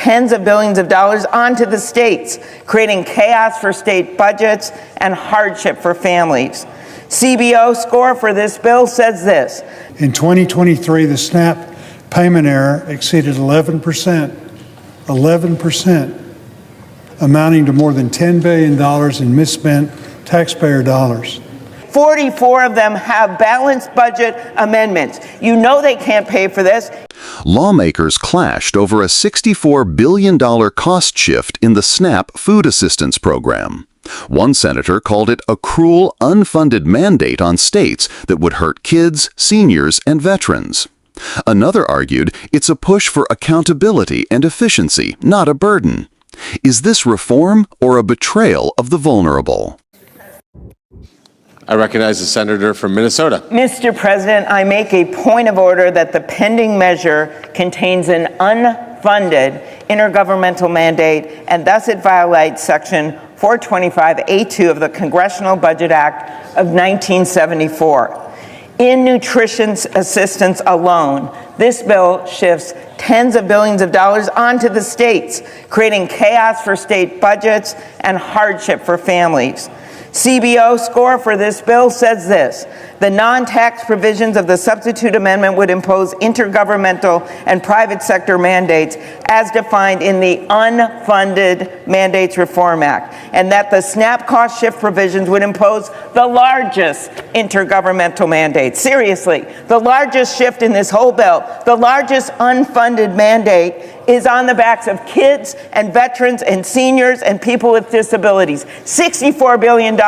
tens of billions of dollars onto the states, creating chaos for state budgets and hardship for families. CBO score for this bill says this. In 2023, the SNAP payment error exceeded 11%, amounting to more than $10 billion in misspent taxpayer dollars. 44 of them have balanced budget amendments. You know they can't pay for this. Lawmakers clashed over a $64 billion cost shift in the SNAP food assistance program. One senator called it a cruel, unfunded mandate on states that would hurt kids, seniors, and veterans. Another argued it's a push for accountability and efficiency, not a burden. Is this reform or a betrayal of the vulnerable? I recognize the senator from Minnesota. Mr. President, I make a point of order that the pending measure contains an unfunded intergovernmental mandate, and thus it violates Section 425A2 of the Congressional Budget Act of 1974. In nutrition assistance alone, this bill shifts tens of billions of dollars onto the states, creating chaos for state budgets and hardship for families. CBO score for this bill says this. The non-tax provisions of the substitute amendment would impose intergovernmental and private sector mandates as defined in the Unfunded Mandates Reform Act, and that the SNAP cost shift provisions would impose the largest intergovernmental mandates. Seriously, the largest shift in this whole bill, the largest unfunded mandate is on the backs of kids and veterans and seniors and people with disabilities. $64 billion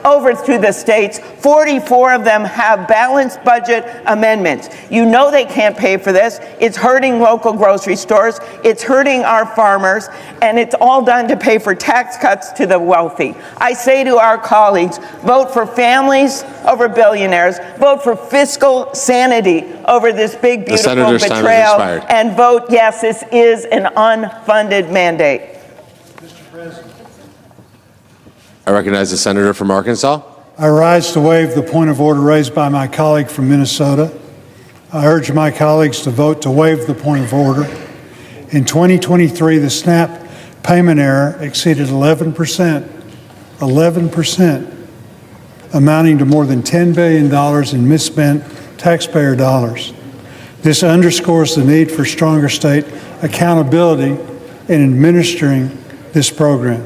over to the states. 44 of them have balanced budget amendments. You know they can't pay for this. It's hurting local grocery stores. It's hurting our farmers. And it's all done to pay for tax cuts to the wealthy. I say to our colleagues, vote for families over billionaires. Vote for fiscal sanity over this big, beautiful betrayal. And vote yes, this is an unfunded mandate. Mr. President. I recognize the senator from Arkansas. I rise to waive the point of order raised by my colleague from Minnesota. I urge my colleagues to vote to waive the point of order. In 2023, the SNAP payment error exceeded 11%, amounting to more than $10 billion in misspent taxpayer dollars. This underscores the need for stronger state accountability in administering this program.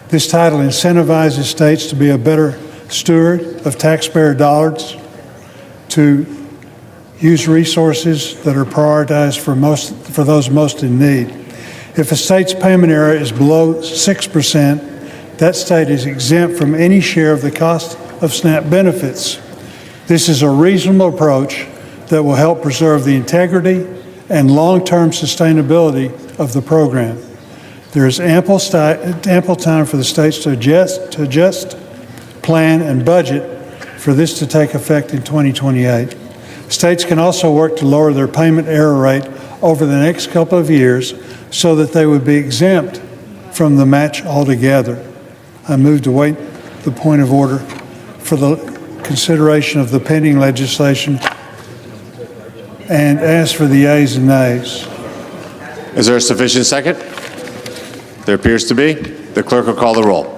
This title incentivizes states to be a better steward of taxpayer dollars, to use resources that are prioritized for those most in need. If a state's payment error is below 6%, that state is exempt from any share of the cost of SNAP benefits. This is a reasonable approach that will help preserve the integrity and long-term sustainability of the program. There is ample time for the states to adjust, plan, and budget for this to take effect in 2028. States can also work to lower their payment error rate over the next couple of years so that they would be exempt from the match altogether. I move to waive the point of order for the consideration of the pending legislation and ask for the yeas and nays. Is there a sufficient second? There appears to be. The clerk will call the roll.